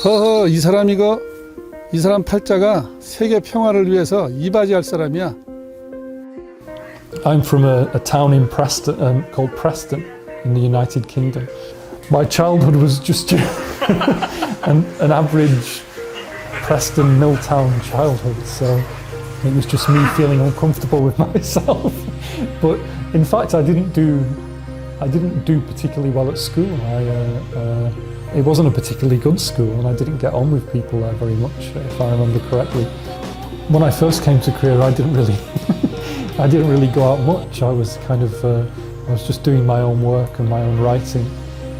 허허, 이 사람 팔자가 세계 평화를 위해서 이바지할 사람이야. I'm from a town in Preston, called Preston in the United Kingdom. My childhood was just an average Preston Milltown childhood, so it was just me feeling uncomfortable with myself. But in fact, I didn't do particularly well at school. It wasn't a particularly good school, and I didn't get on with people there very much, if I remember correctly. When I first came to Korea, I didn't really go out much. I was I was just doing my own work and my own writing,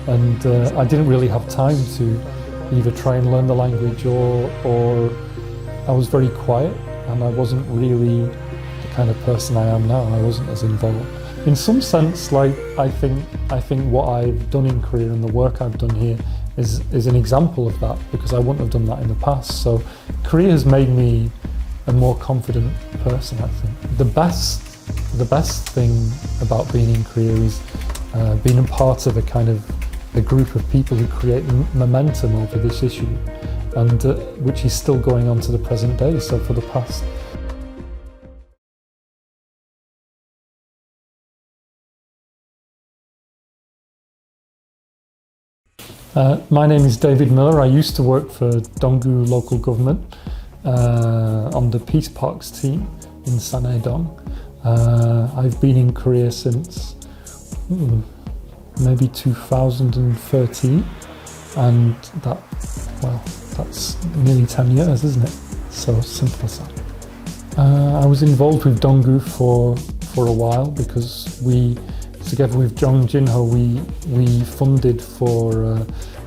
and I didn't really have time to either try and learn the language or I was very quiet, and I wasn't really the kind of person I am now. I wasn't as involved. In some sense, like I think what I've done in Korea and the work I've done here is an example of that, because I wouldn't have done that in the past. So Korea has made me a more confident person, I think. The best thing about being in Korea is being a part of a group of people who create momentum over this issue, and which is still going on to the present day. So for the past my name is David Miller. I used to work for Donggu local government on the Peace Parks team in Sanhae-dong. I've been in Korea since maybe 2013, and that's nearly 10 years, isn't it? So simple as that. I was involved with Donggu for a while because together with Jong Jinho, we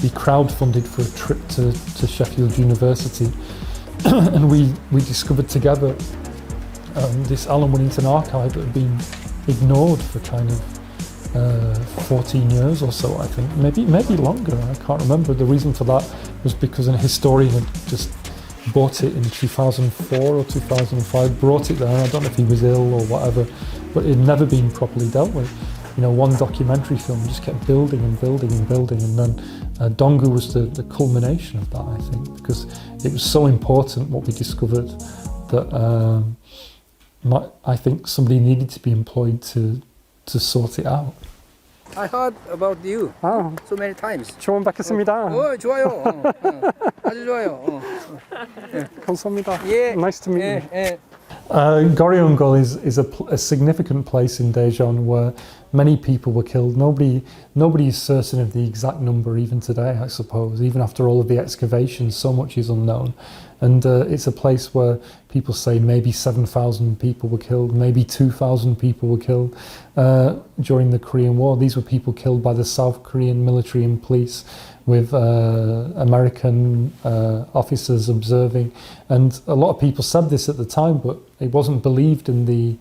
crowdfunded for a trip to Sheffield University, and we discovered together this Alan Winnington archive that had been ignored for 14 years or so, I think, maybe longer. I can't remember. The reason for that was because an historian had just bought it in 2004 or 2005, brought it there. I don't know if he was ill or whatever, but it had never been properly dealt with. You know, one documentary film just kept building and building and building, and then Donggu was the culmination of that, I think, because it was so important what we discovered that I think somebody needed to be employed to sort it out. I heard about you so many times. 처음 뵙겠습니다. 좋아요. 아주 좋아요. 감사합니다. 예. Nice to meet you. 예. Goryeonggeol is a significant place in Daejeon where many people were killed. Nobody is certain of the exact number even today, I suppose. Even after all of the excavations, so much is unknown. And it's a place where people say maybe 7,000 people were killed, maybe 2,000 people were killed during the Korean War. These were people killed by the South Korean military and police, with American officers observing. And a lot of people said this at the time, but it wasn't believed in the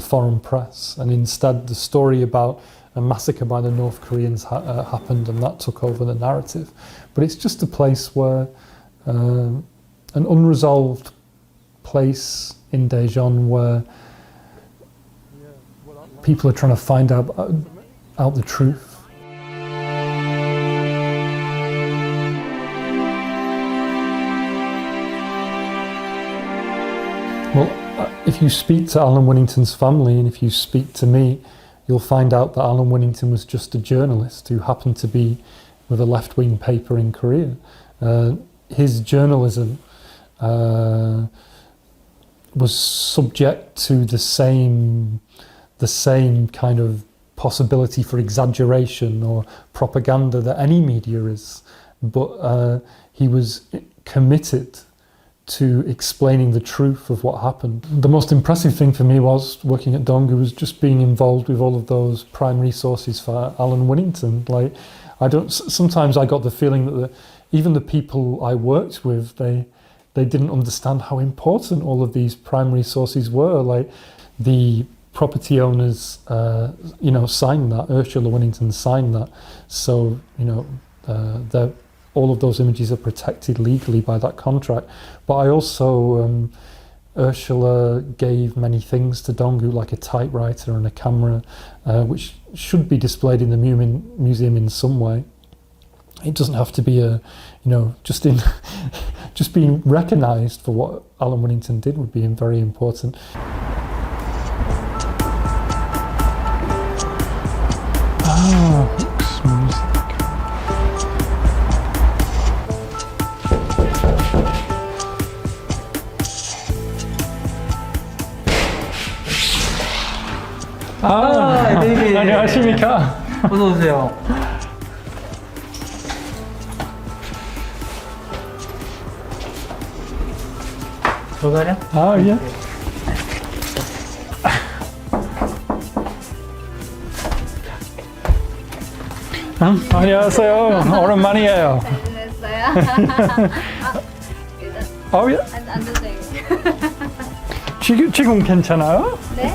foreign press. And instead, the story about a massacre by the North Koreans happened, and that took over the narrative. But it's just a place where an unresolved place in Daejeon where people are trying to find out the truth. Well, if you speak to Alan Winnington's family, and if you speak to me, you'll find out that Alan Winnington was just a journalist who happened to be with a left-wing paper in Korea. His journalism was subject to the same kind of possibility for exaggeration or propaganda that any media is, but he was committed to explaining the truth of what happened. The most impressive thing for me was working at Donggu was just being involved with all of those primary sources for Alan Winnington. Like, sometimes I got the feeling that even the people I worked with, they didn't understand how important all of these primary sources were. Like, the property owners, signed that. Ursula Winnington signed that. So, all of those images are protected legally by that contract. But I also, Ursula gave many things to Donggu, like a typewriter and a camera, which should be displayed in the museum in some way. it doesn't have to be just being recognised for what Alan Winnington did would be very important. Hook's music. 네. 안녕하십니까. 어서 오세요. 들어가냐? 예. 안녕하세요. 오랜만이에요. 잘지냈어요? 예. 앉으세요. 지금 괜찮아요? 네?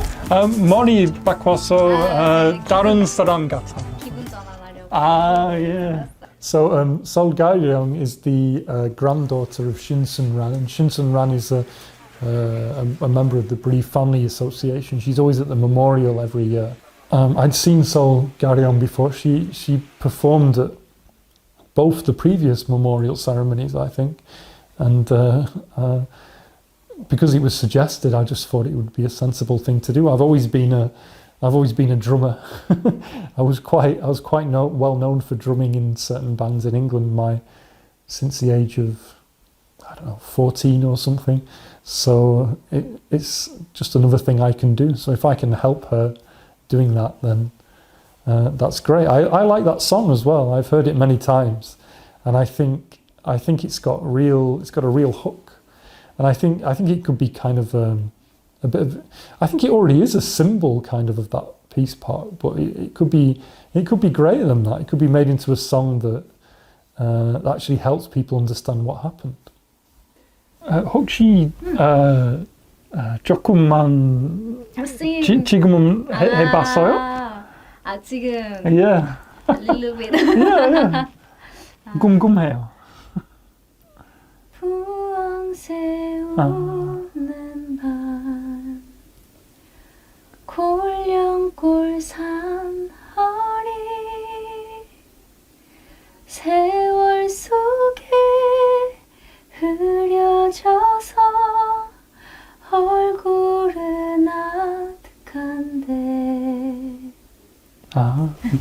머리 바꿔서 네. 다른 사람 같아요. 기분 전환하려고. Yeah. So Sol Ga-ryong is the granddaughter of Shin Sun-ran, and Shin Sun-ran is a member of the Bereaved Family Association. She's always at the memorial every year. I'd seen Sol Ga-ryong before. She performed at both the previous memorial ceremonies, I think, and because it was suggested, I just thought it would be a sensible thing to do. I've always been a drummer. I was quite well known for drumming in certain bands in England since the age of 14 or something. So it's just another thing I can do. So if I can help her doing that, then that's great. I like that song as well. I've heard it many times, and I think it's got a real hook. And I think it could be kind of a bit of. I think it already is a symbol kind of that peace part, but it could be greater than that. It could be made into a song that actually helps people understand what happened. 혹시 조금만 지금은 해봤어요? 지금. Yeah. A little bit. Yeah. 궁금해요. 부엉 세우는 밤 골령골 산허리 세월 속에 흐려져서 얼굴은 아득한데.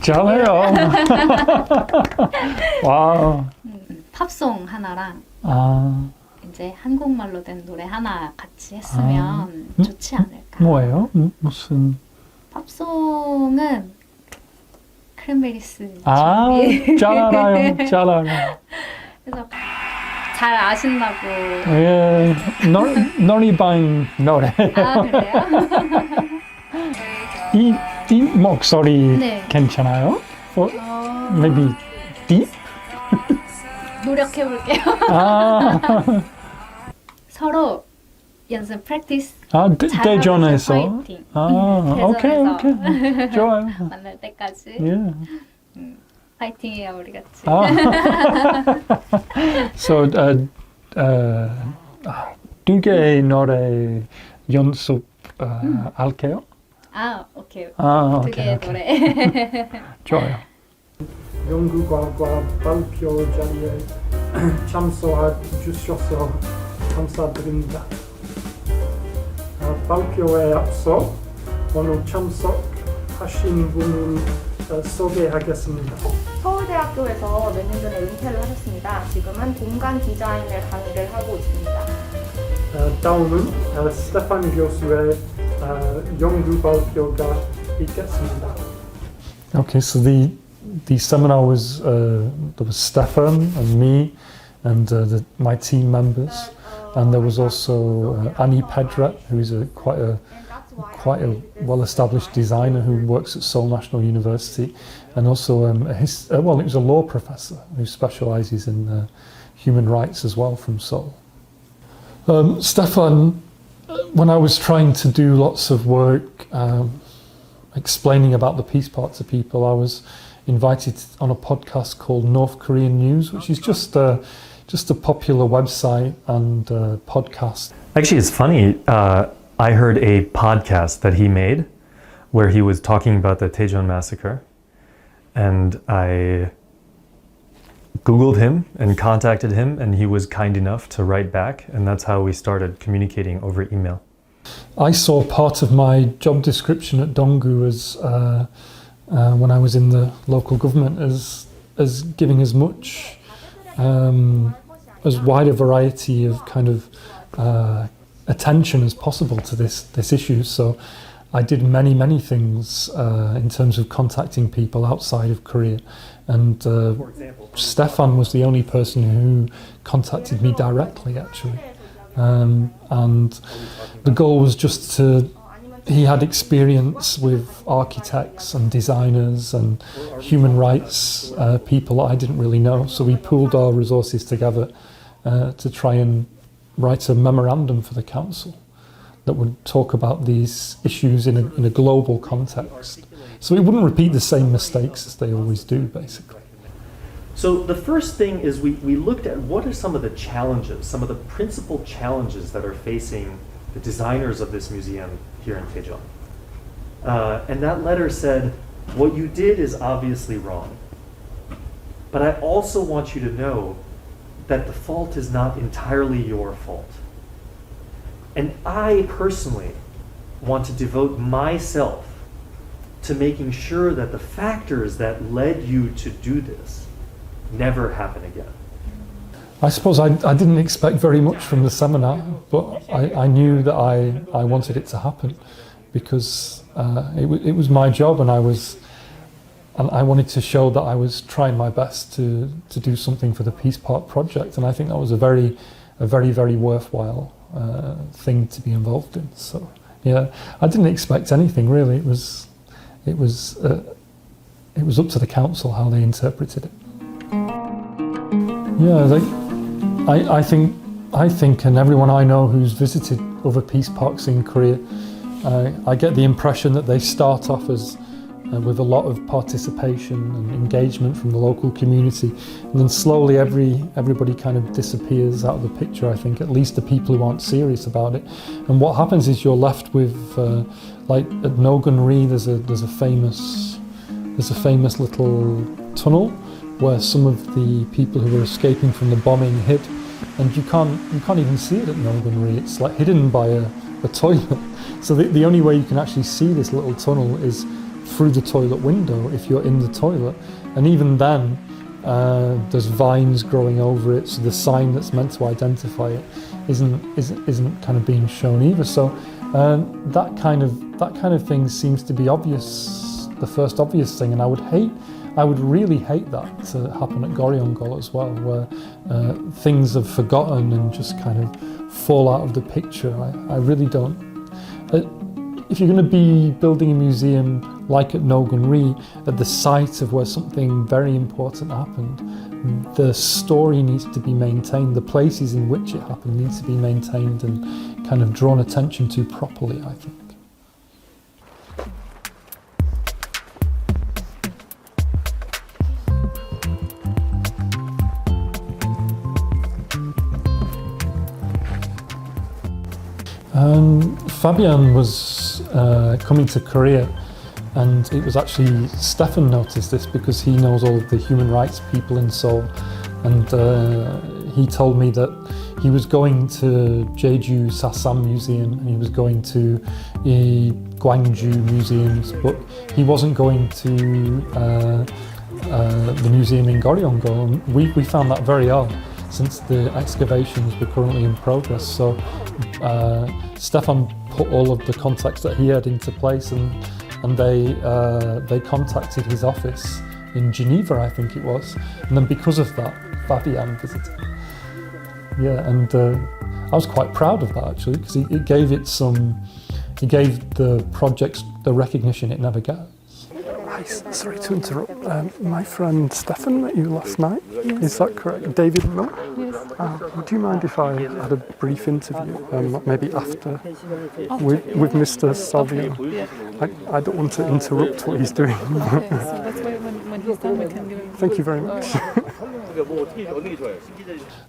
잘해요. 와우. 팝송 하나랑 이제 한국말로 된 노래 하나 같이 했으면 좋지 않을까. 뭐예요? 무슨? 팝송은 크랜베리스. 잘 알아요. 그래서 잘 아신다고. 예, 노래방 노래. 그래요? 이 목소리 네. 괜찮아요? Maybe deep? 노력해볼게요. 서로 연습 프랙티스 대전에서. 파이팅. 오케이. 좋아요. 만날 때까지 Yeah. 파이팅해요 우리 같이. So 두 개의 노래 연습 할게요. 오케이. 두 개의 오케이. 노래. 좋아요. 연구과 발표 자리에 참석해 주셔서 감사드립니다. 발표에 앞서 오늘 참석하신 분을 소개하겠습니다. 서울대학교에서 몇 년 전에 은퇴를 하셨습니다. 지금은 공간 디자인을 강의를 하고 있습니다. 다음은 스테판 교수의 연구 발표가 있겠습니다. Okay, so the seminar was there was Stefan and me and my team members, and there was also Annie Pedret, who is quite a well-established designer who works at Seoul National University, and also it was a law professor who specialises in human rights as well from Seoul. Stefan, when I was trying to do lots of work explaining about the peace part to people, I was invited on a podcast called North Korean News, which is just a popular website and podcast. Actually, it's funny. I heard a podcast that he made where he was talking about the Daejeon massacre, and I Googled him and contacted him, and he was kind enough to write back, and that's how we started communicating over email. I saw part of my job description at Donggu as when I was in the local government as giving as much as wide a variety of kind of attention as possible to this issue. So I did many things in terms of contacting people outside of Korea, and Stefan was the only person who contacted me directly, actually. And the goal was just he had experience with architects and designers and human rights people I didn't really know, so we pooled our resources together to try and write a memorandum for the council that would talk about these issues in a global context. So we wouldn't repeat the same mistakes as they always do, basically. So the first thing is we looked at what are some of the challenges, some of the principal challenges that are facing the designers of this museum here in Daejeon. And that letter said, what you did is obviously wrong. But I also want you to know that the fault is not entirely your fault. And I personally want to devote myself to making sure that the factors that led you to do this never happen again. I suppose I didn't expect very much from the seminar, but I knew that I wanted it to happen because it was my job, and I wanted to show that I was trying my best to do something for the Peace Park project, and I think that was a very worthwhile thing to be involved in. So yeah, I didn't expect anything really. It was up to the council how they interpreted it. Yeah, I think, and everyone I know who's visited other peace parks in Korea, I get the impression that they start off as with a lot of participation and engagement from the local community, and then slowly everybody kind of disappears out of the picture. I think at least the people who aren't serious about it, and what happens is you're left with like at Nogunri, there's a famous little tunnel where some of the people who were escaping from the bombing hid, and you can't even see it at Nogunri. It's like hidden by a toilet. So the only way you can actually see this little tunnel is through the toilet window if you're in the toilet, and even then there's vines growing over it, so the sign that's meant to identify it isn't kind of being shown either. So that kind of thing seems to be obvious, the first obvious thing, and I would really hate that to happen at Gol령골 as well, where things are forgotten and just kind of fall out of the picture. I really don't. If you're going to be building a museum like at Nogunri, at the site of where something very important happened, the story needs to be maintained, the places in which it happened need to be maintained and kind of drawn attention to properly, I think. Fabian was coming to Korea, and it was actually Stefan noticed this because he knows all of the human rights people in Seoul, and he told me that he was going to Jeju Sasam Museum and he was going to Gwangju museums, but he wasn't going to the museum in Gol령골. We found that very odd, since the excavations were currently in progress. So Stefan put all of the contacts that he had into place, and they contacted his office in Geneva, I think it was, and then because of that, Fabian visited. Yeah, and I was quite proud of that actually, because it gave the project the recognition it never gets. Hi, sorry to interrupt. My friend Stefan met you last night. Yes. Is that correct? David Milk? Yes. Would you mind if I had a brief interview, maybe after, with Mr. Salvio? Yeah. I don't want to interrupt what he's doing. So that's why when he's done, we can give him. Thank you very much.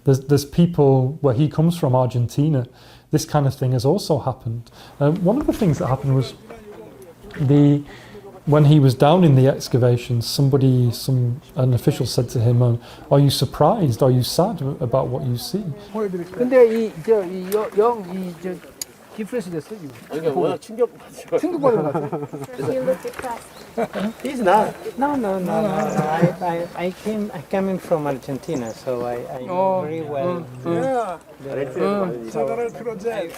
There's people where he comes from, Argentina. This kind of thing has also happened. One of the things that happened was when he was down in the excavation, an official said to him, "Are you surprised? Are you sad about what you see?" 근데 디프레스 됐어 지금. 그러니까 워낙 충격받아서. 충격받은 것 같아. You look depressed. He's not. No. I came in from Argentina, so I know very well.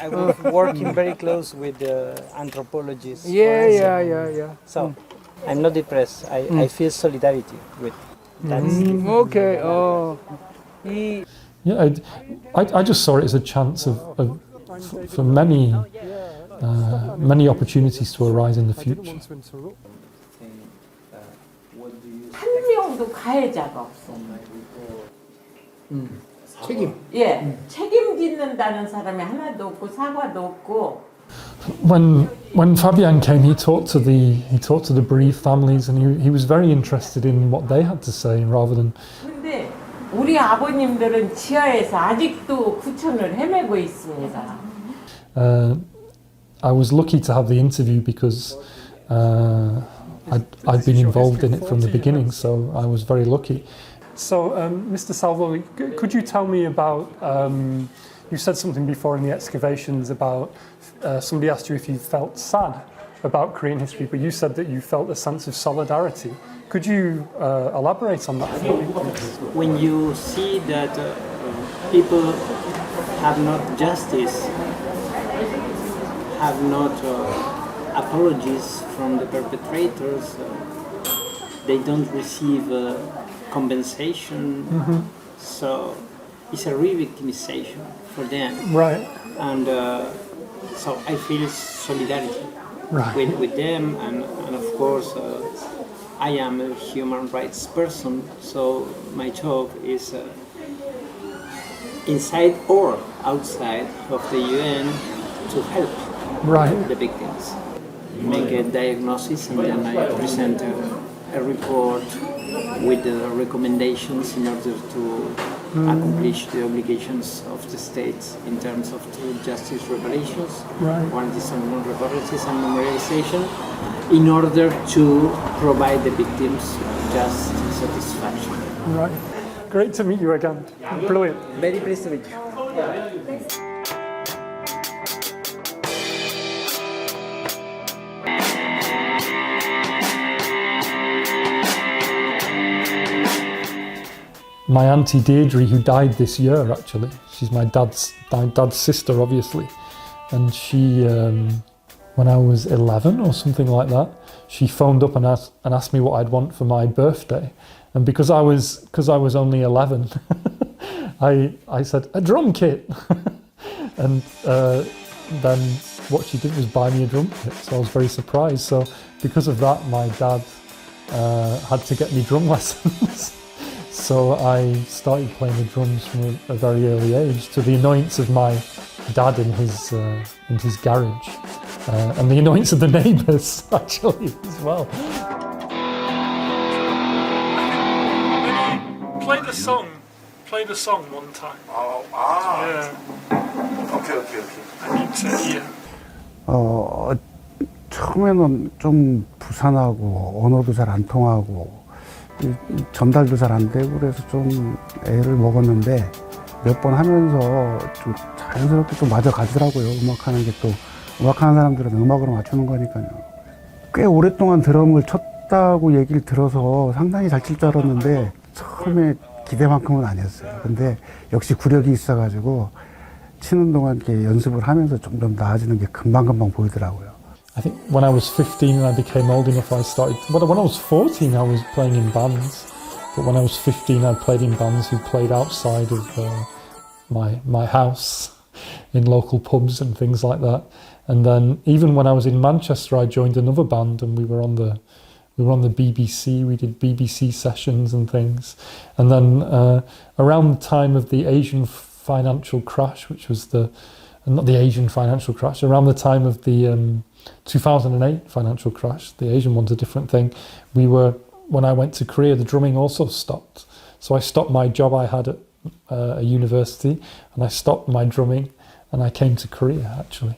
I was working very close with anthropologists. Yeah. So I'm not depressed. I feel solidarity with that. Okay. Yeah, I just saw it as a chance for many opportunities to arise in the future. 한 명도 가해자가 없어요. 책임. 예, 책임짓는다는 사람이 하나도 없고 사과도 없고. When Fabian came, he talked to the bereaved families, and he was very interested in what they had to say, rather than. 근데 우리 아버님들은 지하에서 아직도 구천을 헤매고 있습니다. I was lucky to have the interview because I'd been involved in it from the beginning, so I was very lucky. So, Mr. Salvo, could you tell me about, you said something before in the excavations about somebody asked you if you felt sad about Korean history, but you said that you felt a sense of solidarity. Could you elaborate on that for me? When you see that people have not justice, have not apologies from the perpetrators, they don't receive compensation, so it's a re-victimization for them. Right. And so I feel solidarity Right. with them, and of course I am a human rights person, so my job is inside or outside of the UN to help the victims. Make a diagnosis, and then I present a report with the recommendations in order to accomplish the obligations of the states in terms of true justice reparations, warranties and non-reparations and memorialization, in order to provide the victims just satisfaction. Right. Great to meet you again. Brilliant. Very pleased to meet you. My auntie Deirdre, who died this year, actually, she's my dad's sister, obviously, and she, when I was 11 or something like that, she phoned up and asked me what I'd want for my birthday, and because I was only 11, I said a drum kit, and then what she did was buy me a drum kit, so I was very surprised. So because of that, my dad had to get me drum lessons. So I started playing the drums from a very early age, to the annoyance of my dad in his garage, and the annoyance of the neighbours actually as well. Play the song one time. Yeah. Okay. I need to hear. 처음에는 좀 부산하고 언어도 잘 안 통하고 전달도 잘 안 되고 그래서 좀 애를 먹었는데 몇 번 하면서 좀 자연스럽게 좀 맞아가더라고요. 음악하는 게 또 음악하는 사람들은 음악으로 맞추는 거니까요. 꽤 오랫동안 드럼을 쳤다고 얘기를 들어서 상당히 잘 칠 줄 알았는데 처음에 기대만큼은 아니었어요. 근데 역시 구력이 있어가지고 치는 동안 이렇게 연습을 하면서 점점 나아지는 게 금방금방 보이더라고요. I think when I was 15 and I became old enough, I started. Well, when I was 14, I was playing in bands. But when I was 15, I played in bands who played outside of my house, in local pubs and things like that. And then even when I was in Manchester, I joined another band, and we were on the BBC. We did BBC sessions and things. And then around the time of the Asian financial crash, which was not the Asian financial crash, around the time of the 2008 financial crash, the Asian one's a different thing. When I went to Korea, the drumming also stopped. So I stopped my job I had at a university, and I stopped my drumming, and I came to Korea actually.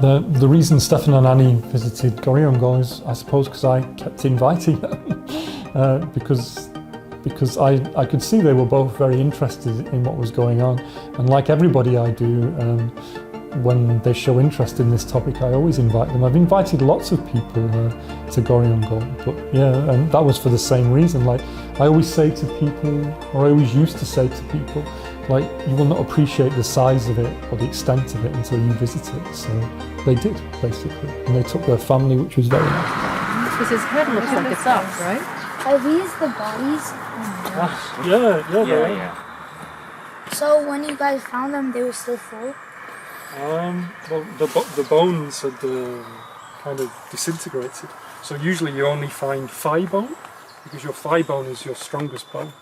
The reason Stefan and Annie visited Gol령골 is, I suppose, because I kept inviting them because I could see they were both very interested in what was going on, and like everybody I do, when they show interest in this topic, I always invite them. I've invited lots of people to Gol령골, but yeah, and that was for the same reason. Like I always say to people, or I always used to say to people, like, you will not appreciate the size of it or the extent of it until you visit it. So they did, basically, and they took their family, which was very nice. Because his head looks like it's up, right? Are these the bodies? Yeah. So when you guys found them, they were still full? Well, the bones had kind of disintegrated. So usually you only find thigh bone, because your thigh bone is your strongest bone.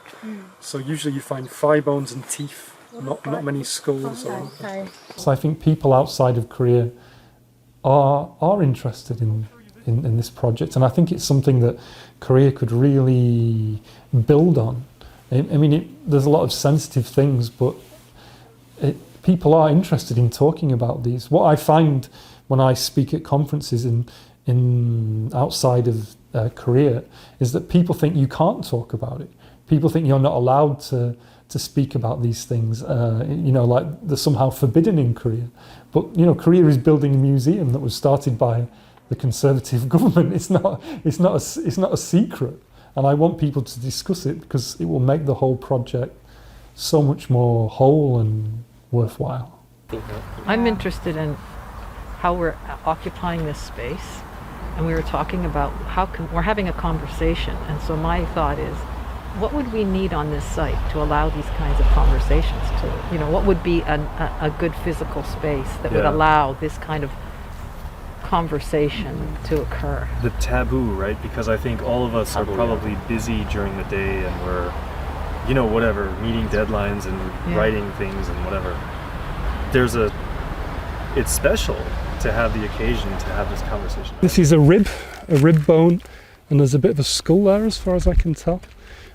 So usually you find thigh bones and teeth, not many skulls. So I think people outside of Korea are interested in this project, and I think it's something that Korea could really build on. I mean, there's a lot of sensitive things, but people are interested in talking about these. What I find when I speak at conferences in outside of Korea is that people think you can't talk about it. People think you're not allowed to speak about these things. Like they're somehow forbidden in Korea. But Korea is building a museum that was started by the conservative government. It's not a secret, and I want people to discuss it because it will make the whole project so much more whole and worthwhile. I'm interested in how we're occupying this space, and we were talking about we're having a conversation, and so my thought is, what would we need on this site to allow these kinds of conversations to, what would be a good physical space that would allow this kind of conversation to occur? The taboo, right? Because I think all of us are probably busy during the day, and we're, whatever, meeting deadlines and writing things and whatever. It's special to have the occasion to have this conversation. This is a rib bone, and there's a bit of a skull there as far as I can tell.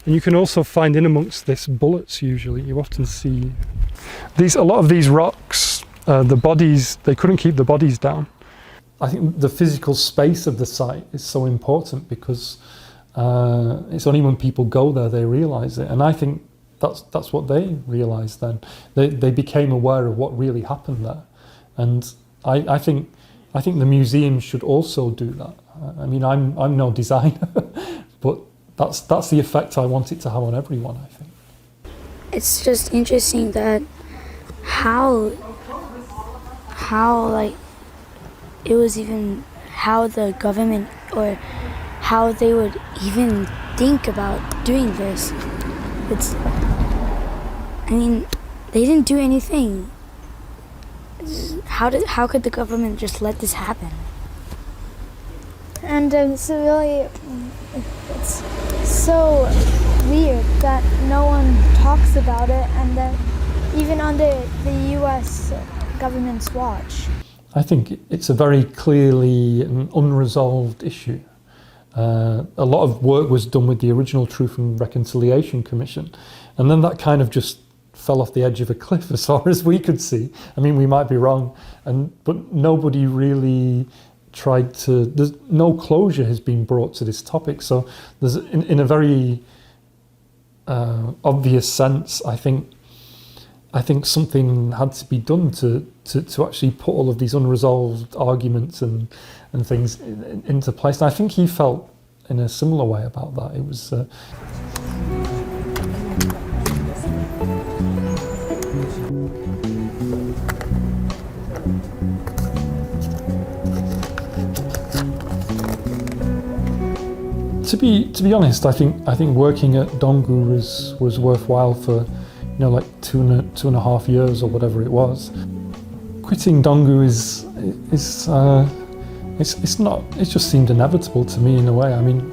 And you can also find in amongst this bullets. Usually you often see a lot of these rocks, the bodies, they couldn't keep the bodies down. I think the physical space of the site is so important because it's only when people go there they realise it, and I think that's what they realised then. They became aware of what really happened there, and I think the museum should also do that. I mean, I'm no designer, but that's the effect I want it to have on everyone, I think. It's just interesting that how it was even how the government or how they would even think about doing this. They didn't do anything. How could the government just let this happen? And it's so weird that no one talks about it, and that even under the US government's watch. I think it's a very clearly an unresolved issue. A lot of work was done with the original Truth and Reconciliation Commission, and then that kind of just fell off the edge of a cliff as far as we could see. I mean, we might be wrong, but nobody really there's no closure has been brought to this topic. So there's, in a very obvious sense, I think something had to be done to actually put all of these unresolved arguments and things into place. And I think he felt in a similar way about that. It was. To be honest, I think working at Donggu was worthwhile for like two and a half years or whatever it was. Quitting Donggu it just seemed inevitable to me in a way. I mean,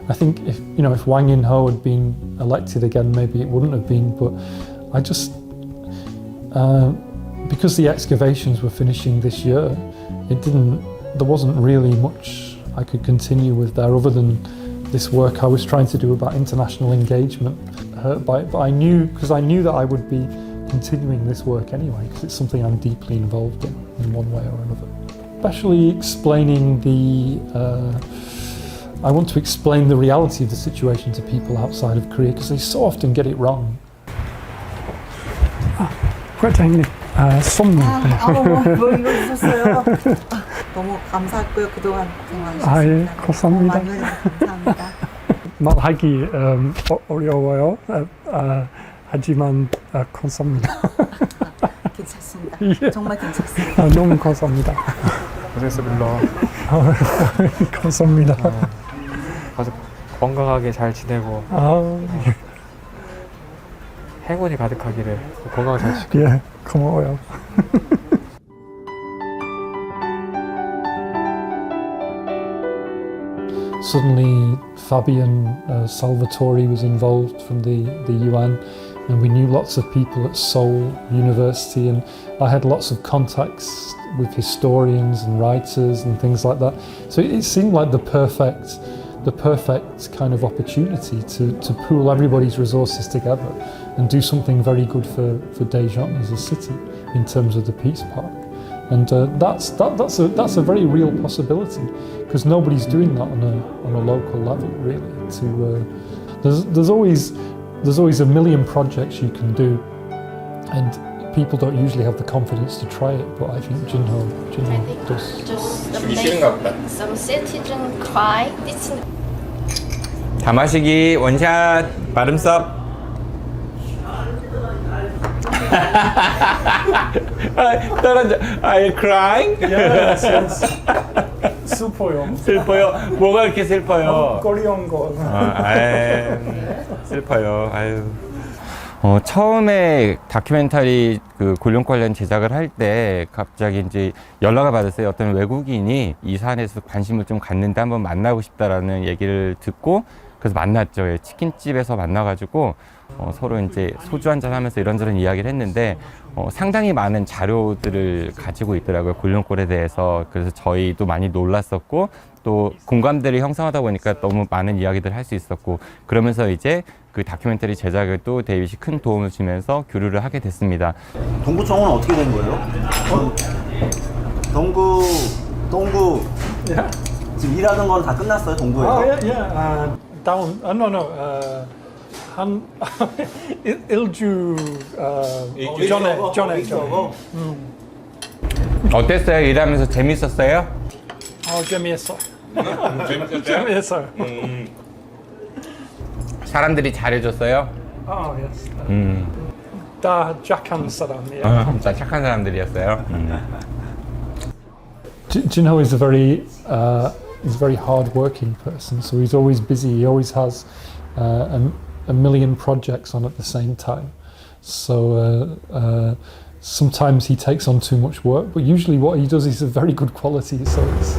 I think if Wang Yinho had been elected again, maybe it wouldn't have been. But I just because the excavations were finishing this year, there wasn't really much I could continue with there other than this work I was trying to do about international engagement. But I knew that I would be continuing this work anyway, because it's something I'm deeply involved in one way or another. especially explaining I want to explain the reality of the situation to people outside of Korea because they so often get it wrong. 회장님, 선물. 뭐 이거 주셨어요? 너무 감사했고요. 그동안 고생하셨습니다. 예, 감사합니다. 많이 감사합니다. 말하기 어려워요. 하지만 감사합니다. 괜찮습니다. 예. 정말 괜찮습니다. 너무 감사합니다. 고생했습니다. 감사합니다. 가족 건강하게 잘 지내고 행운이 가득하기를 건강 잘 지키고. 예, 고마워요. Suddenly, Fabian Salvatore was involved from the UN, and we knew lots of people at Seoul University, and I had lots of contacts with historians and writers and things like that. So it seemed like the perfect kind of opportunity to pool everybody's resources together and do something very good for Daejeon as a city in terms of the Peace Park. And that's a very real possibility because nobody's doing that on a local level really. There's always a million projects you can do, and people don't usually have the confidence to try it. But I think Jinho does. Just make some citizen cry. 다 마시기 원샷 발음썹. 떨어져. Are you crying? Yes. 슬퍼요. 슬퍼요? 뭐가 이렇게 슬퍼요? 꼬리온 거. 슬퍼요. 아유. 처음에 다큐멘터리 그 골령 관련 제작을 할 때 갑자기 이제 연락을 받았어요. 어떤 외국인이 이 사안에서 관심을 좀 갖는데 한번 만나고 싶다라는 얘기를 듣고 그래서 만났죠. 치킨집에서 만나가지고 서로 이제 소주 한잔 하면서 이런저런 이야기를 했는데 상당히 많은 자료들을 가지고 있더라고요. 골령골에 대해서. 그래서 저희도 많이 놀랐었고 또 공감대를 형성하다 보니까 너무 많은 이야기들을 할 수 있었고 그러면서 이제 그 다큐멘터리 제작에 또 데이빗이 큰 도움을 주면서 교류를 하게 됐습니다. 동구청은 어떻게 된 거예요? 동구 지금 일하는 건 다 끝났어요? 동구에서? down. No. 한 일주 전에. 어땠어요? 일하면서 재밌었어요? 재미있어. 재밌었어요? 사람들이 잘해줬어요? yes. 다 착한 사람이에요. 다 착한 사람들이었어요? Jinho is a very hard-working person, so he's always busy. He always has a million projects on at the same time. So sometimes he takes on too much work, but usually what he does is of very good quality. So it's.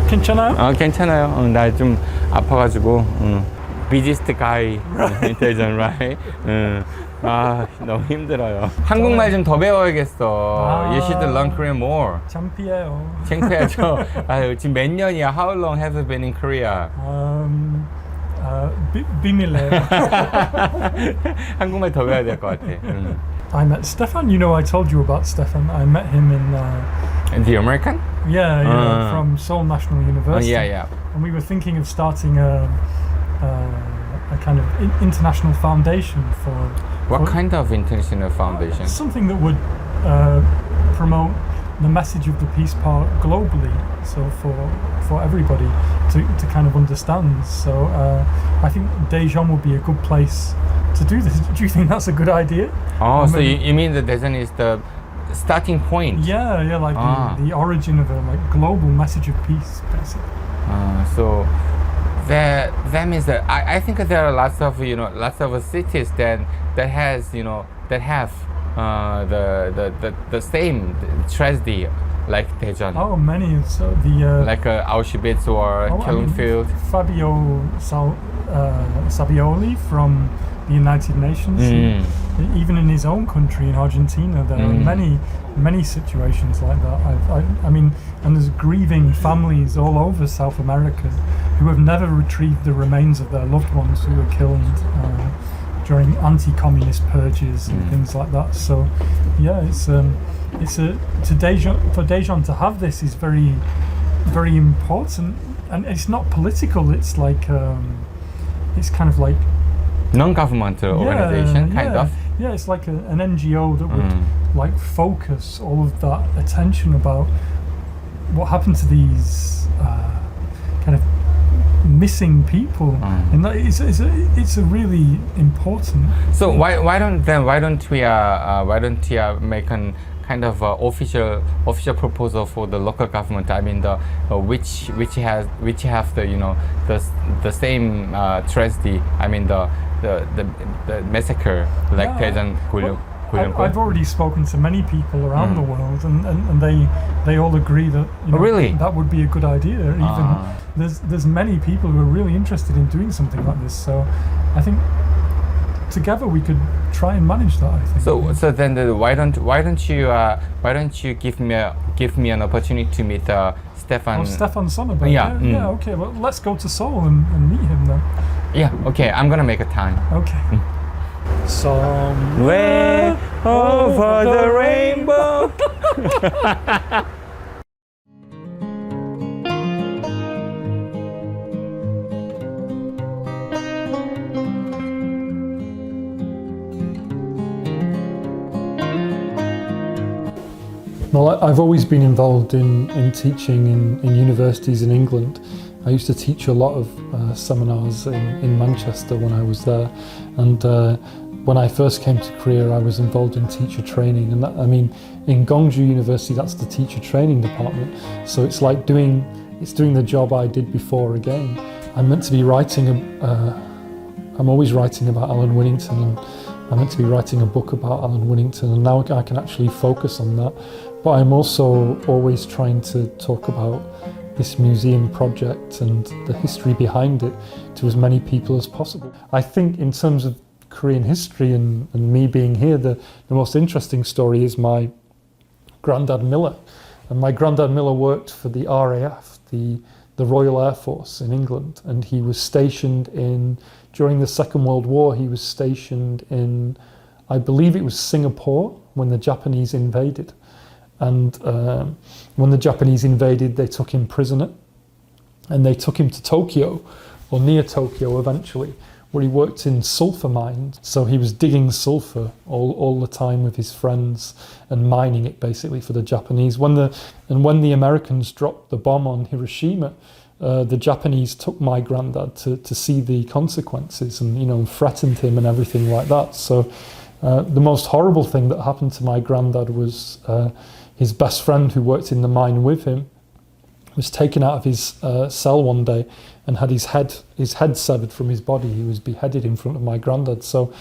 괜찮아요? 괜찮아요. 나 좀 아파가지고 busiest guy 되잖아, right? 너무 힘들어요. 한국말 좀 더 배워야겠어. You should learn Korean more. 창피해요. 창피하죠. 지금 몇 년이야? How long have you been in Korea? 비밀이에요. 한국말 더 배워야 될 것 같아. I met Stefan. You know, I told you about Stefan. I met him in the American? Yeah, from Seoul National University. Yeah. And we were thinking of starting a kind of international foundation for. What kind of international foundation? Something that would promote the message of the Peace Park globally, so for everybody to kind of understand. So I think Daejeon would be a good place to do this. Do you think that's a good idea? So you mean that Daejeon is the starting point? Yeah, like the origin of a global message of peace, basically. So that means that I think there are lots of cities that have the same tragedy like Daejeon. Oh, many. So like Auschwitz or killing field. Fabio Savioli from the United Nations. Even in his own country, in Argentina, there are many situations like that. I mean, and there's grieving families all over South America who have never retrieved the remains of their loved ones who were killed during anti-communist purges and things like that. So, yeah, for Daejeon to have this is very, very important, and it's not political. It's like it's kind of like non-governmental organization, kind of. Yeah, it's like an NGO that would like focus all of that attention about what happened to these kind of missing people, and that it's a really important. So why don't we make an kind of official proposal for the local government? I mean, the which have the the same tragedy. I mean the massacre like Daejeon Gol령골. I've already spoken to many people around the world, and they all agree that really? that would be a good idea. Even there's many people who are really interested in doing something like this. So I think together we could try and manage that. I think. So then why don't you give me an opportunity to meet Stefan? Stefan Sonnenberg. Yeah. Okay. Well, let's go to Seoul and meet him then. Yeah. Okay. I'm gonna make a time. Okay. Somewhere over the rainbow. Well, I've always been involved in teaching in universities in England. I used to teach a lot of seminars in Manchester when I was there, and when I first came to Korea I was involved in teacher training, and that, I mean, in Gongju University that's the teacher training department, so it's like doing the job I did before again. I'm meant to be writing I'm always writing about Alan Winnington, and I'm meant to be writing a book about Alan Winnington, and now I can actually focus on that. But I'm also always trying to talk about this museum project and the history behind it to as many people as possible. I think in terms of Korean history and me being here, the most interesting story is my granddad Miller. And my granddad Miller worked for the RAF, the Royal Air Force in England, and he was stationed during the Second World War, he was stationed in, I believe it was Singapore, when the Japanese invaded. And when the Japanese invaded, they took him prisoner, and they took him to Tokyo, or near Tokyo eventually, where he worked in sulfur mines. So he was digging sulfur all the time with his friends and mining it basically for the Japanese. When the Americans dropped the bomb on Hiroshima, the Japanese took my granddad to see the consequences, and threatened him and everything like that. So the most horrible thing that happened to my granddad was his best friend who worked in the mine with him was taken out of his cell one day and had his head severed from his body. He was beheaded in front of my granddad. So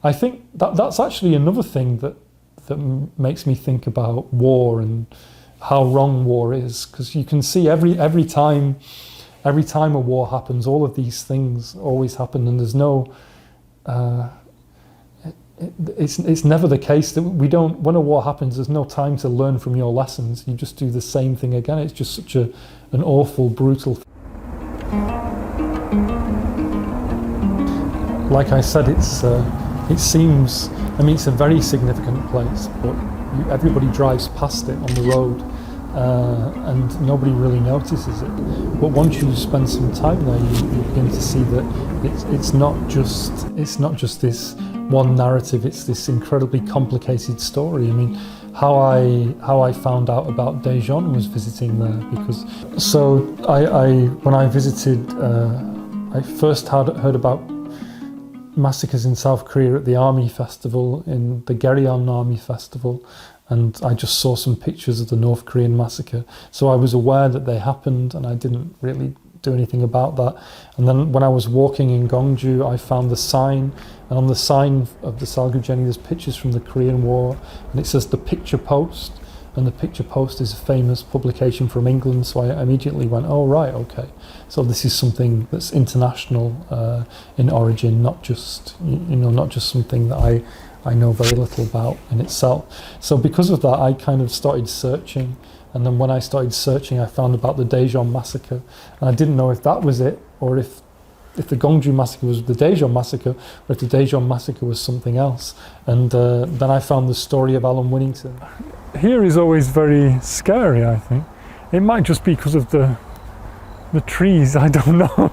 I think that's actually another thing that makes me think about war and how wrong war is, because you can see every time a war happens, all of these things always happen, and there's no it's never the case that when a war happens, there's no time to learn from your lessons. You just do the same thing again. It's just such an awful, brutal thing. Like I said, it seems, I mean, it's a very significant place, but everybody drives past it on the road, and nobody really notices it. But once you spend some time there, you begin to see that it's not just this one narrative. It's this incredibly complicated story. I mean, how I found out about Daejeon was visiting there, because when I visited, I first heard about massacres in South Korea at the Army Festival, in the Geryeon Army Festival, and I just saw some pictures of the North Korean massacre. So I was aware that they happened, and I didn't really do anything about that. And then when I was walking in Gongju, I found the sign, and on the sign of the Salgujeni there's pictures from the Korean War, and it says the Picture Post, and the Picture Post is a famous publication from England. So I immediately went, oh right, okay, so this is something that's international in origin, not just something that I know very little about in itself. So because of that, I kind of started searching, and then when I started searching, I found about the Daejeon massacre, and I didn't know if that was it, or if the Gongju massacre was the Daejeon massacre, or if the Daejeon massacre was something else. And then I found the story of Alan Winnington. here is always very scary, I think. It might just be because of the trees, I don't know.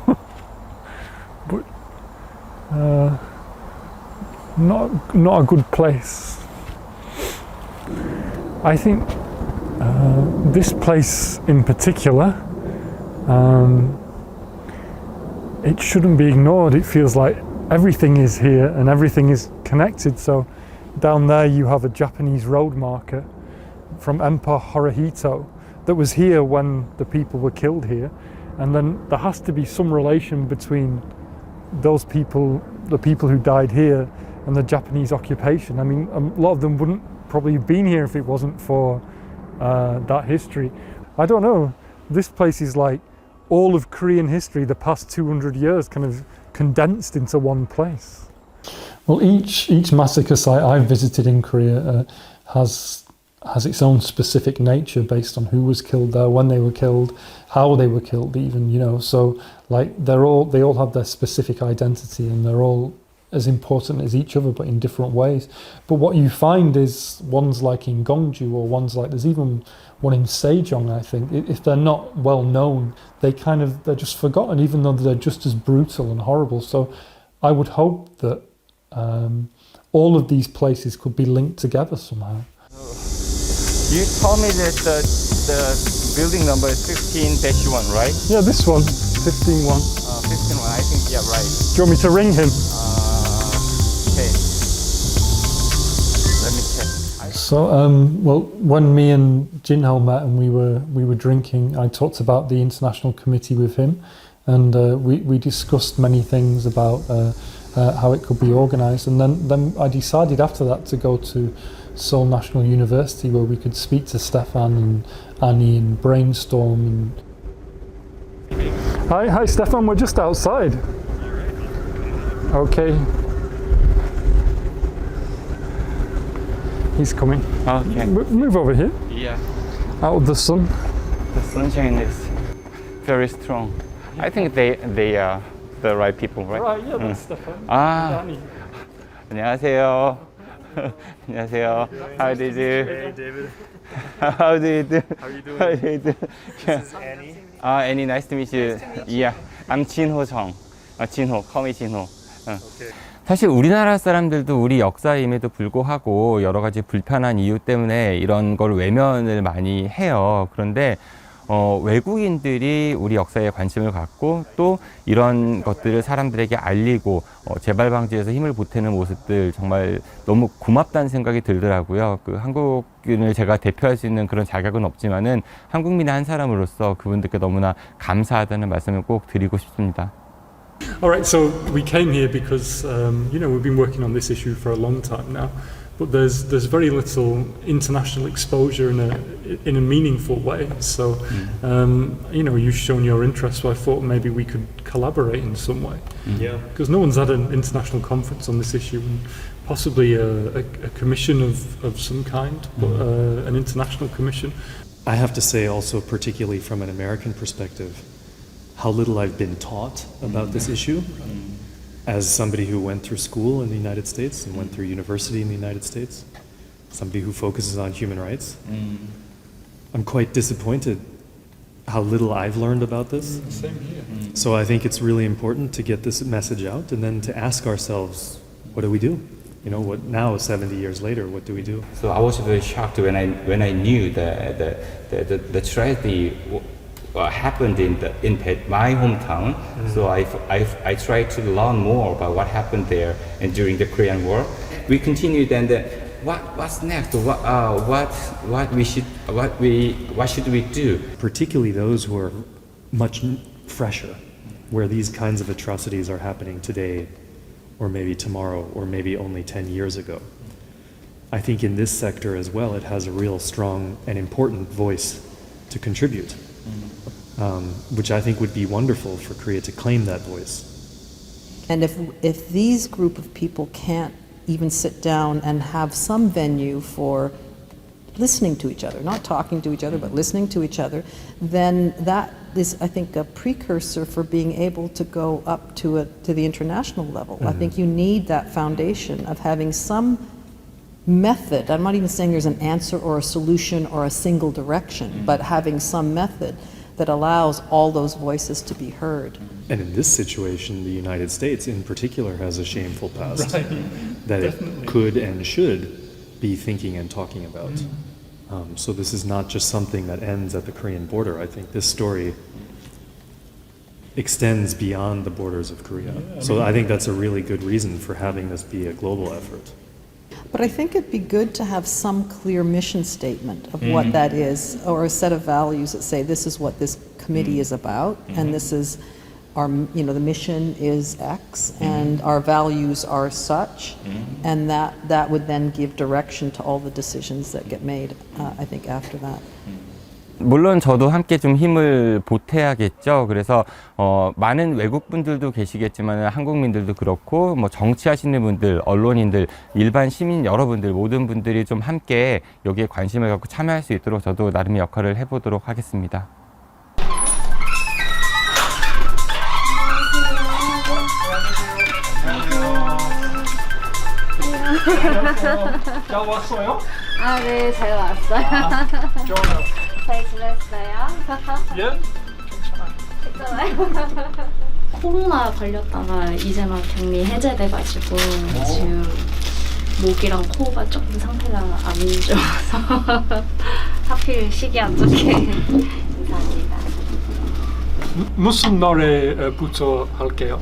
But not a good place. I think this place in particular, it shouldn't be ignored. It feels like everything is here and everything is connected. So down there you have a Japanese road marker from Emperor Hirohito that was here when the people were killed here. And then there has to be some relation between those people, the people who died here, and the Japanese occupation. I mean, a lot of them wouldn't probably have been here if it wasn't for that history. I don't know, this place is like all of Korean history, the past 200 years, kind of condensed into one place. Well, each massacre site I've visited in Korea has its own specific nature based on who was killed there, when they were killed, how they were killed even, you know. So like they all have their specific identity and they're all as important as each other but in different ways. But what you find is ones like in Gongju or ones like, there's even one in Sejong, I think, if they're not well known, they're just forgotten even though they're just as brutal and horrible. So I would hope that all of these places could be linked together somehow. You told me that the building number is 15-1, right? Yeah, this one, 15-1. 15-1, I think, yeah, right. Do you want me to ring him? Okay. Let me check. So, well, when me and Jinho met and we were drinking, I talked about the international committee with him, and we discussed many things about how it could be organised, and then I decided after that to go to Seoul National University where we could speak to Stefan and Annie and brainstorm. Hi Stefan, we're just outside. Okay. He's coming. Okay. Move over here. Yeah. Out of the sun. The sunshine is very strong. I think they are the right people, right? Right, yeah, that's Stefan. Ah. And Annie. 안녕하세요. 안녕하세요. How do you do? Hey, David. How do you do? How are you doing? How do you do? This is Annie. Annie, nice to meet you. Yeah, I'm 진호 정. 진호, call me 진호. Okay. 사실 우리나라 사람들도 우리 역사임에도 불구하고 여러 가지 불편한 이유 때문에 이런 걸 외면을 많이 해요. 그런데 외국인들이 우리 역사에 관심을 갖고 또 이런 것들을 사람들에게 알리고 재발 방지에서 힘을 보태는 모습들 정말 너무 고맙다는 생각이 들더라고요. 그 한국인을 제가 대표할 수 있는 그런 자격은 없지만은 한국민의 한 사람으로서 그분들께 너무나 감사하다는 말씀을 꼭 드리고 싶습니다. Alright, so we came here because we've been working on this issue for a long time now. But there's very little international exposure in a meaningful way. So, you've shown your interest, so I thought maybe we could collaborate in some way. Yeah. Because no one's had an international conference on this issue, and possibly a commission of some kind, but an international commission. I have to say also, particularly from an American perspective, how little I've been taught about this issue. As somebody who went through school in the United States and went through university in the United States, somebody who focuses on human rights, I'm quite disappointed how little I've learned about this. Same here. So I think it's really important to get this message out and then to ask ourselves, what do we do? What now, 70 years later, what do we do? So I was very shocked when I knew the tragedy happened in my hometown. So I tried to learn more about what happened there and during the Korean War. We continued, and what's next? What should we do? Particularly those who are much fresher, where these kinds of atrocities are happening today, or maybe tomorrow, or maybe only 10 years ago. I think in this sector as well, it has a real strong and important voice to contribute. Which I think would be wonderful for Korea to claim that voice. And if these group of people can't even sit down and have some venue for listening to each other, not talking to each other, but listening to each other, then that is, I think, a precursor for being able to go up to the international level. I think you need that foundation of having some method. I'm not even saying there's an answer or a solution or a single direction, but having some method that allows all those voices to be heard. And in this situation, the United States in particular has a shameful past that it could and should be thinking and talking about. So this is not just something that ends at the Korean border. I think this story extends beyond the borders of Korea. So I think that's a really good reason for having this be a global effort. But I think it'd be good to have some clear mission statement of what that is, or a set of values that say this is what this committee is about, and this is our, the mission is X, and our values are such, and that would then give direction to all the decisions that get made, I think, after that. 물론 저도 함께 좀 힘을 보태야겠죠. 그래서 많은 외국분들도 계시겠지만 한국민들도 그렇고 뭐 정치하시는 분들, 언론인들, 일반 시민 여러분들 모든 분들이 좀 함께 여기에 관심을 갖고 참여할 수 있도록 저도 나름의 역할을 해보도록 하겠습니다. 잘 왔어요? 아, 네, 잘 왔어요. 좋아요. 잘 지냈어요? 예? 괜찮아요. 코로나 걸렸다가 이제만 격리 해제돼가지고 지금 목이랑 코가 조금 상태가 안 좋아서 하필 시기 안 좋게 인사합니다. 무슨 노래부터 할게요?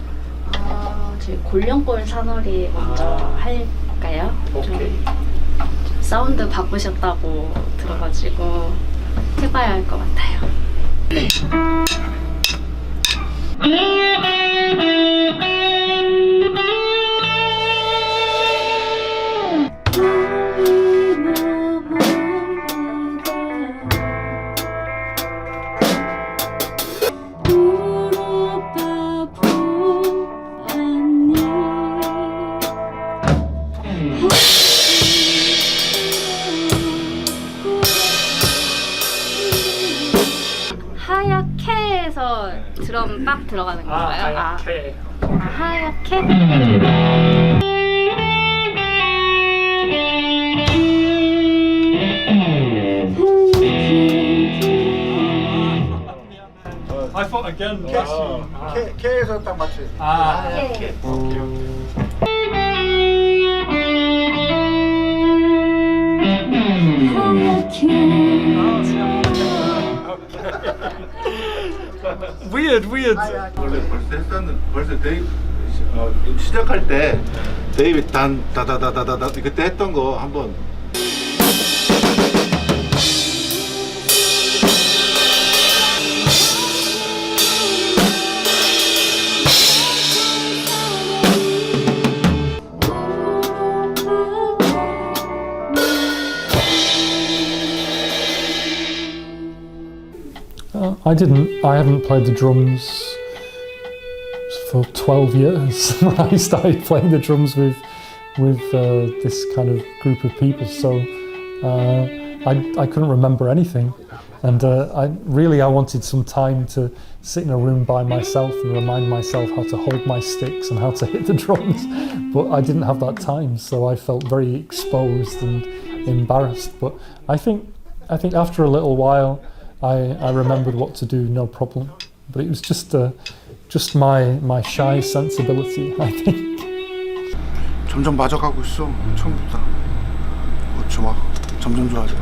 저희 골령골 사너리 먼저 할까요? 좀 사운드 바꾸셨다고 들어가지고 해봐야 할 것 같아요. 하얗게에서 드럼 빡 들어가는 건가요? 하얗게. 하얗게? I thought again. K에서 딱 맞춰요. 하얗게. Weird. 원래 벌써 데이브 시작할 때 데이비 다다다다다 그때 했던 거 한번. I haven't played the drums for 12 years when I started playing the drums with this kind of group of people, so I couldn't remember anything, and I wanted some time to sit in a room by myself and remind myself how to hold my sticks and how to hit the drums, but I didn't have that time, so I felt very exposed and embarrassed. But I think after a little while I remembered what to do, no problem. But it was just my shy sensibility, I think. 점점 맞아가고 있어. 처음부터. 좋아. 점점 좋아져.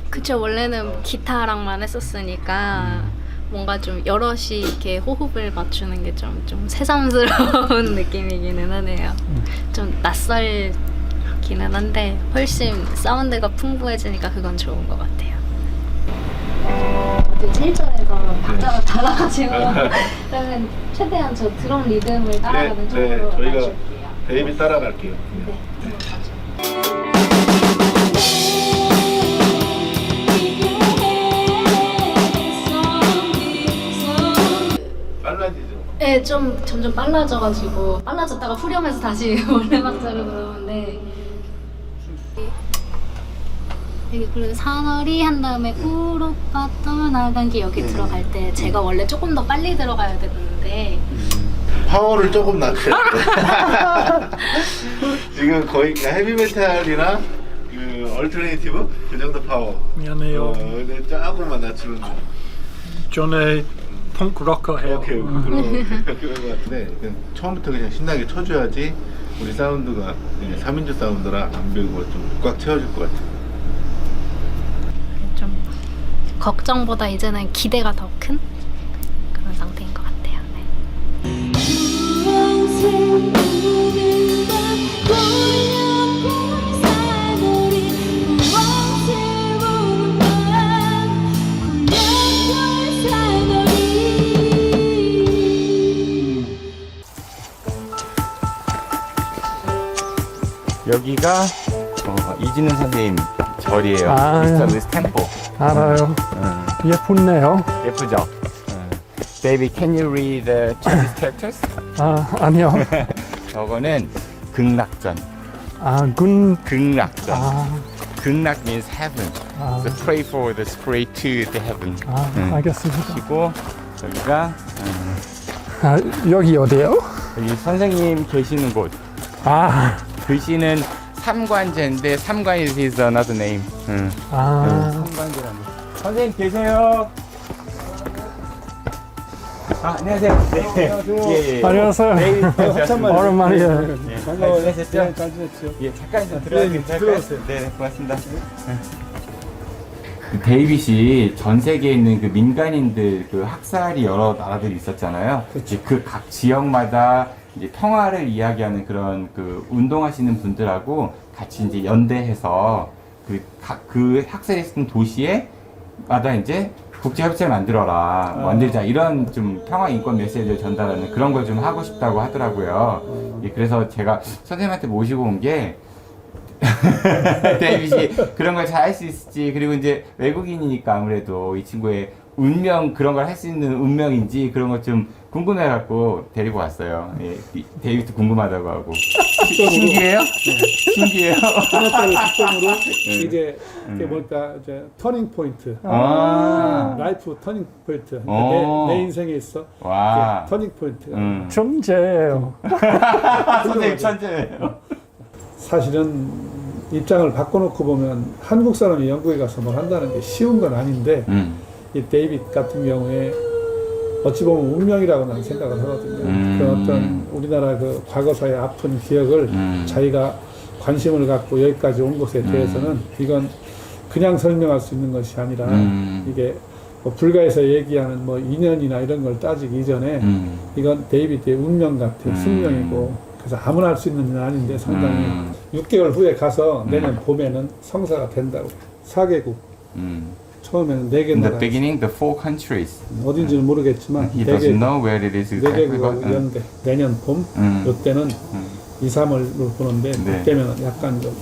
그쵸, 원래는 기타랑만 했었으니까 뭔가 좀 여럿이 이렇게 호흡을 맞추는 게 좀 새삼스러운 느낌이기는 하네요. 좀 낯설기는 한데 훨씬 사운드가 풍부해지니까 그건 좋은 것 같아요. 어제 1절에서 박자가 달라가지고 그러면 최대한 저 드럼 리듬을 따라가는 쪽으로 저희가 데이비 따라갈게요. 네. 빨라지죠? 네, 좀 점점 빨라져가지고 빨라졌다가 후렴해서 다시 원래 박자로 들어오는데 되게 그리고 산허리 한 다음에 우로빠 떠나간 게 여기 들어갈 때 제가 원래 조금 더 빨리 들어가야 되는데 파워를 조금 낮춰야 돼. 지금 거의 헤비메탈이나 그 얼터네이티브 그 정도 파워. 미안해요. 근데 조금만 낮추는 거. 전에 펑크 로커 해요. 오케이 그런 거 같은데 처음부터 그냥 신나게 쳐줘야지 우리 사운드가 3인조 사운드라 안 배우고 좀 꽉 채워질 것 같아. 좀 걱정보다 이제는 기대가 더 큰 그런 상태인 것 같아요. 네. 여기가 이진우 선생님 절이에요. 미스터 템포. 알아요. 예쁘네요. 예쁘죠? Baby, can you read the Chinese characters? 아니요. 저거는 극락전. 극락전. 극락 means heaven. So pray for the spirit to the heaven. 알겠습니다. 그리고 여기가 여기 어디요? 여기 선생님 계시는 곳. 글씨는 삼관제인데 삼관이 is another name. 삼관제라는. 선생님 계세요. 안녕하세요. 네. 예. 안녕하세요. 오랜만이에요. 반가워요. 잘 지냈죠? 예, 잠깐 좀 들어가도 괜찮을까요? 네, 고맙습니다. 데이빗이 전 세계에 있는 그 민간인들 그 학살이 여러 나라들이 있었잖아요. 그 각 지역마다 이제 평화를 이야기하는 그런 그 운동하시는 분들하고 같이 이제 연대해서 그 학살했던 도시에 마다 이제 국제협정을 만들자 이런 좀 평화 인권 메시지를 전달하는 그런 걸 좀 하고 싶다고 하더라고요. 예, 그래서 제가 선생님한테 모시고 온 게 데이빗이 그런 걸 잘 할 수 있을지, 그리고 이제 외국인이니까 아무래도 이 친구의 운명, 그런 걸 할 수 있는 운명인지 그런 거 좀 궁금해갖고 데리고 왔어요. 예, 데이빗도 궁금하다고 하고. 신기해요? 신기해요? 특성으로 이제 이게 뭘까, 이제 터닝 포인트, 라이프 터닝 포인트. 내 인생에 있어 터닝 포인트. 천재예요. 선생님 천재예요. 사실은 입장을 바꿔놓고 보면 한국 사람이 영국에 가서 뭘 한다는 게 쉬운 건 아닌데 이 데이빗 같은 경우에 어찌 보면 운명이라고 나는 생각을 하거든요. 그 어떤 우리나라 그 과거사의 아픈 기억을 자기가 관심을 갖고 여기까지 온 것에 대해서는 이건 그냥 설명할 수 있는 것이 아니라 이게 뭐 불가에서 얘기하는 뭐 인연이나 이런 걸 따지기 이전에 이건 데이빗의 운명 같은 숙명이고, 그래서 아무나 할 수 있는 일은 아닌데 상당히 6개월 후에 가서 내년 봄에는 성사가 된다고. 4개국. 처음에는 4개 In the 나라. beginning, the 4 countries. 어딘지는 모르겠지만 He doesn't know where it is exactly. 4개국하고 연대. 내년 봄 이때는 2, 3월을 보는데 그때면 약간 좀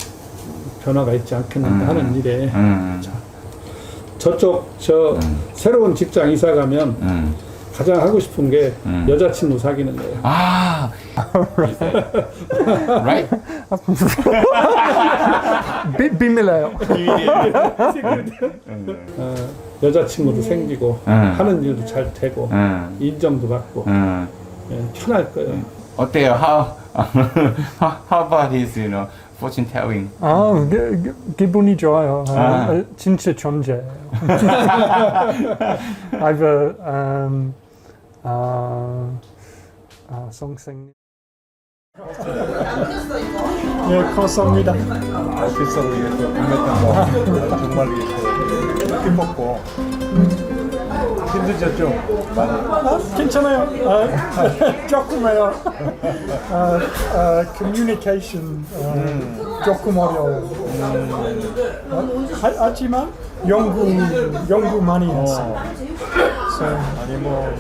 변화가 있지 않겠는가 하는 일에 자, 저쪽 새로운 직장 이사 가면 가장 하고 싶은 게 여자친구 사귀는 거예요. Right? 비밀이에요. 여자친구도 생기고 하는 일도 잘 되고 인정도 받고 편할 거예요. 어때요? How about his, fortune telling? 기분이 좋아요. 진짜 존재예요. I've 성생. 예, 감사합니다. 비싸고 이게 또 국내탕 정말 이게 힘먹고 힘드셨죠? 괜찮아요. 조금해요. communication 조금 어려워요. 하지만 연구 많이 했어요. 아니 뭐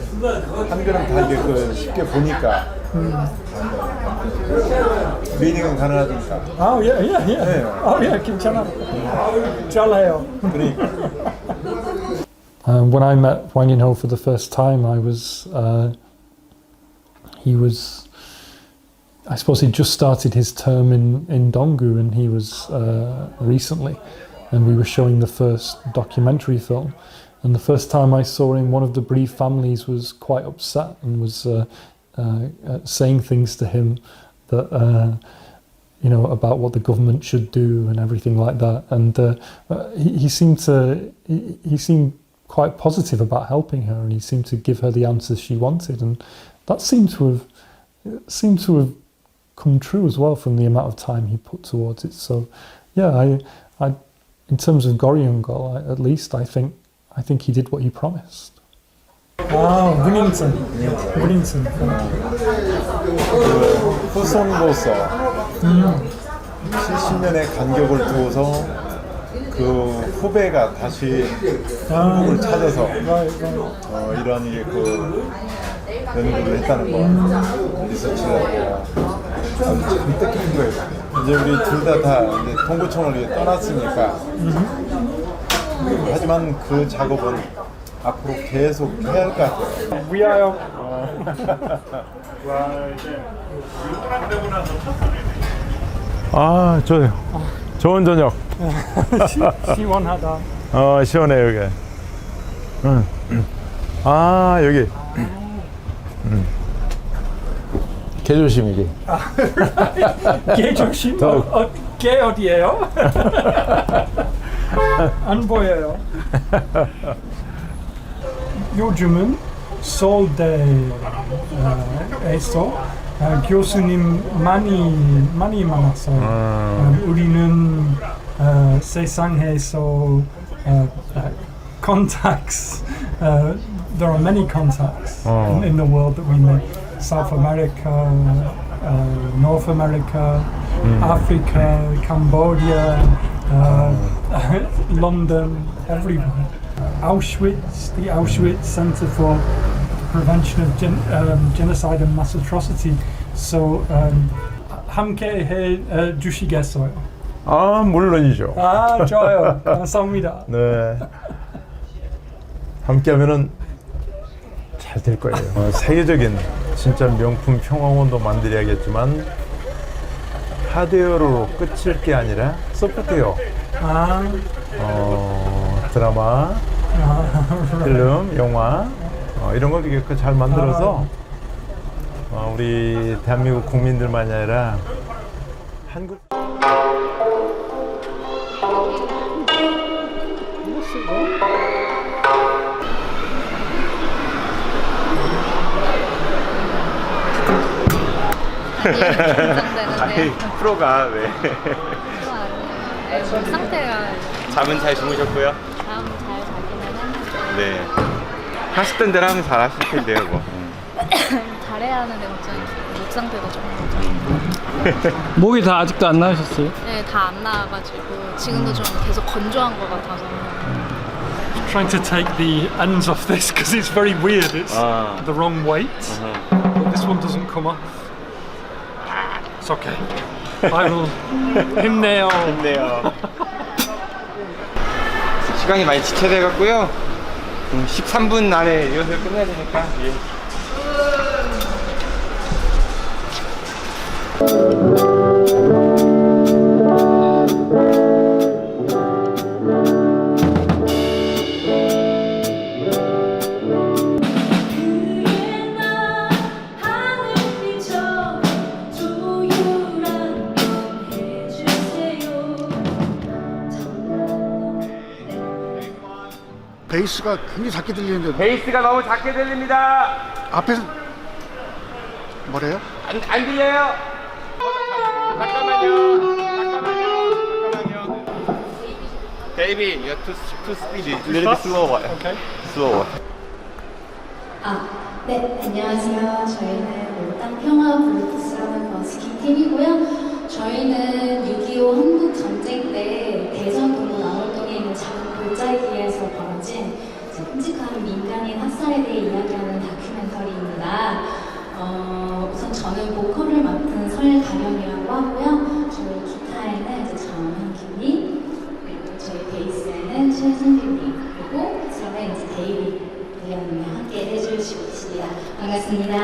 한글은 다 이게 쉽게 보니까 리딩은 가능하니까. 예, 괜찮아. 잘해요. When I met Wang Yinho for the first time, I suppose he'd just started his term in Donggu, and he was recently, and we were showing the first documentary film. And the first time I saw him, one of the bereaved families was quite upset and was saying things to him that you know, about what the government should do and everything like that. And he seemed quite positive about helping her, and he seemed to give her the answers she wanted, and that seemed to have come true as well from the amount of time he put towards it. So, yeah, I in terms of Gol령골, at least I think he did what he promised. 문인증. 후손으로서 70년의 간격을 두어서 그 후배가 다시 한국을 찾아서 이런 그 연구를 했다는 거, 리서치를 하고 아주 참 뜻깊은 거예요. 이제 우리 둘 다 이제 동구청을 위해 떠났으니까 하지만 그 작업은 앞으로 계속 해야 할 것 같아요. 위하여. 아, 좋아요. 좋은 저녁. 시원하다. 시원해 여기. 아, 여기. 개조심 여기. 개조심? 개 어디예요? 안 보여요. 요즘은 서울대에서 교수님 많이 많았어요. 우리는 세상에서 contacts. There are many contacts in the world that we make. South America, North America, Africa, Cambodia, London, everywhere. Auschwitz, the Auschwitz Center for Prevention of Genocide and Mass Atrocity. So, 함께 해 주시겠어요? 아, 물론이죠. 아, 좋아요. 감사합니다. 네. 함께하면은 잘 될 거예요. 세계적인 진짜 명품 평화원도 만들어야겠지만 하드웨어로 끝일 게 아니라 소프트웨어. 드라마, 필름, 영화 이런 걸 이렇게 잘 만들어서 우리 대한민국 국민들만이 아니라 한국 아니, 프로가 왜? 상태가 잠은 잘 주무셨고요? 잠 잘 자기는 했는데 네. 하시던 대로 하면 잘 하실 텐데요, 뭐. 잘해야 하는데 걱정이 목 상태가 조금 걱정이고. 목이 다 아직도 안 나으셨어요? 네, 다 안 나와가지고 지금도 좀 계속 건조한 것 같아서. Trying to take the ends off this because it's very weird. It's the wrong weight. But this one doesn't come off. It's okay. I will. 힘내요. 힘내요. 시간이 많이 지체돼갖고요. 13분 안에 리허설 끝내야 되니까. 예. 베이스가 굉장히 작게 들리는데. 베이스가 너무 작게 들립니다. 앞에서 뭐래요? 안 들려요. 잠깐만요. Baby, you have to speed a little bit slower. Okay. Slower. 네, 안녕하세요. 저희는 몰당 평화 블루투스라는 버스킹 팀이고요. 저희는 6.25 한국 전쟁 때 대전 동로 남월동에 있는 작은 골짜기에서 벌어진 끔찍한 민간인 학살에 대해 이야기하는 다큐멘터리입니다. 우선 저는 보컬을 맡은 설가령이라고 하고요. 저희 기타에는 정한규님, 그리고 저희 베이스에는 최승규님, 그리고 드럼에 데이비 위원님이 함께 해주시고 계십니다. 반갑습니다.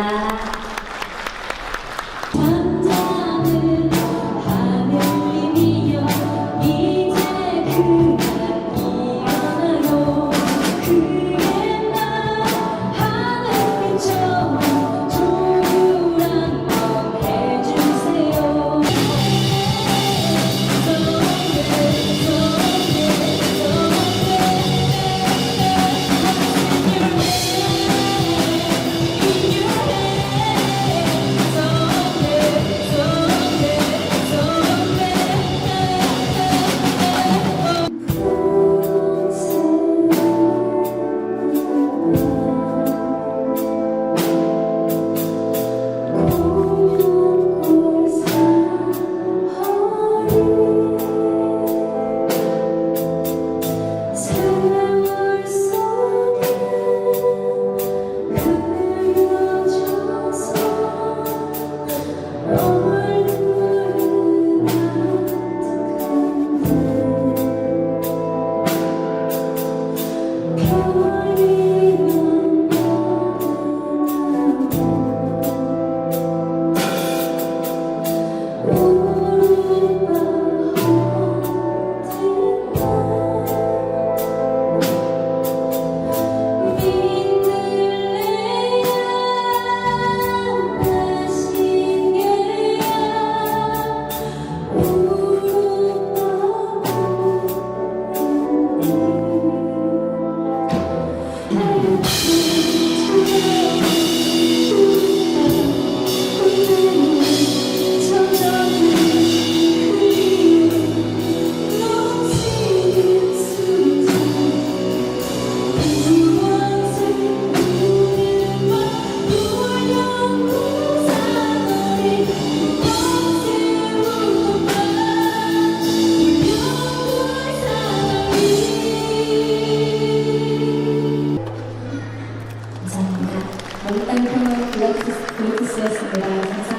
주셔서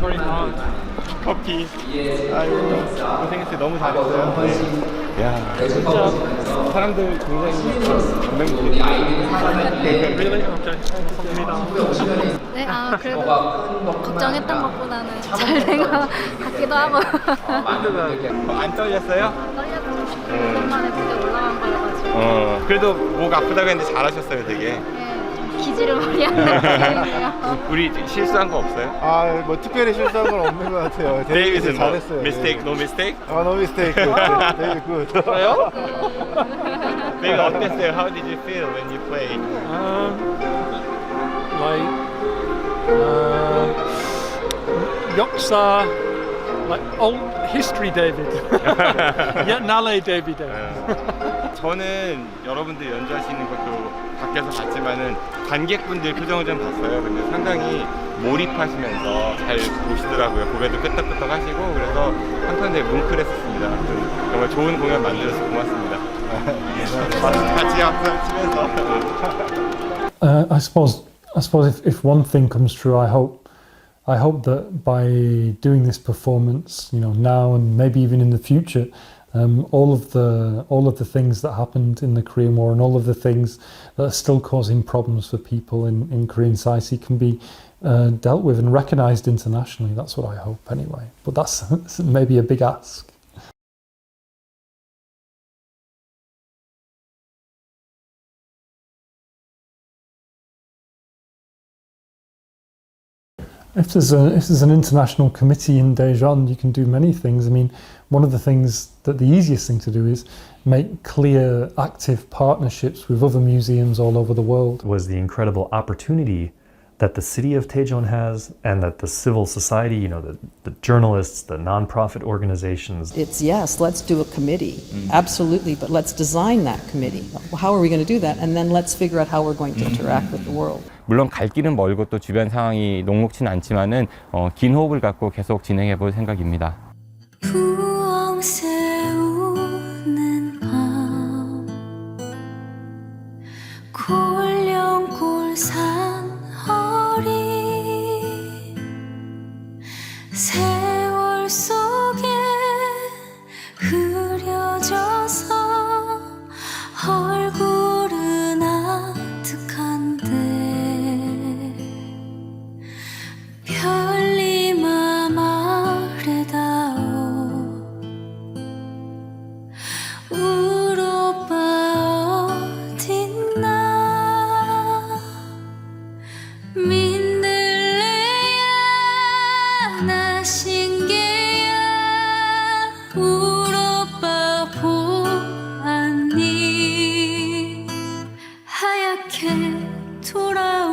감사합니다. 커피. 아유, 고생했어요. 너무 잘했어요. 네. 야, 진짜 사람들 굉장히 감명적이에요. 네, 그래도 걱정했던 것보다는 잘 된 것 같기도 하고. 안 떨렸어요? 떨렸죠. 오랜만에 무대 올라간 거여가지고. 그래도 목 아프다고 했는데 잘하셨어요, 되게. 기지를 많이 하는 느낌이에요. 우리 실수한 거 없어요? 아, 뭐 특별히 실수한 건 없는 것 같아요. 데이빗은 뭐? 잘했어요. 미스테이크, 노 미스테이크? 노 미스테이크. 데이빗 굿. 저요? 데이빗 어땠어요? How did you feel when you played? 역사, like old history David. 옛날의 David. 저는 여러분들 연주하시는 것도 밖에서 봤지만은 관객분들 표정을 좀 봤어요. 근데 상당히 몰입하시면서 잘 보시더라고요. 고개도 끄덕끄덕 하시고 그래서 한편에 뭉클했었습니다. 정말 좋은 공연 만들어서 고맙습니다. 같이 악수 치면서. I suppose if one thing comes true, I hope that by doing this performance, now and maybe even in the future, all of the things that happened in the Korean War and all of the things that are still causing problems for people in Korean society can be dealt with and recognised internationally. That's what I hope anyway. But that's maybe a big ask. If there's an international committee in Daejeon, you can do many things. I mean, one of the things that the easiest thing to do is make clear, active partnerships with other museums all over the world. Was the incredible opportunity that the city of Daejeon has and that the civil society, the journalists, the nonprofit organizations. It's yes, let's do a committee. Absolutely, but let's design that committee. How are we going to do that? And then let's figure out how we're going to interact with the world. 물론 갈 길은 멀고 또 주변 상황이 녹록치는 않지만은 긴 호흡을 갖고 계속 진행해 볼 생각입니다. 부엉 새우는 밤 골령골 산허리 세월 속에 흐려져서 얼굴은 아득한데 별님아 말해다오 울오빠 어딨나 민들레야 나 신기야 울오빠 보았니 하얗게 돌아오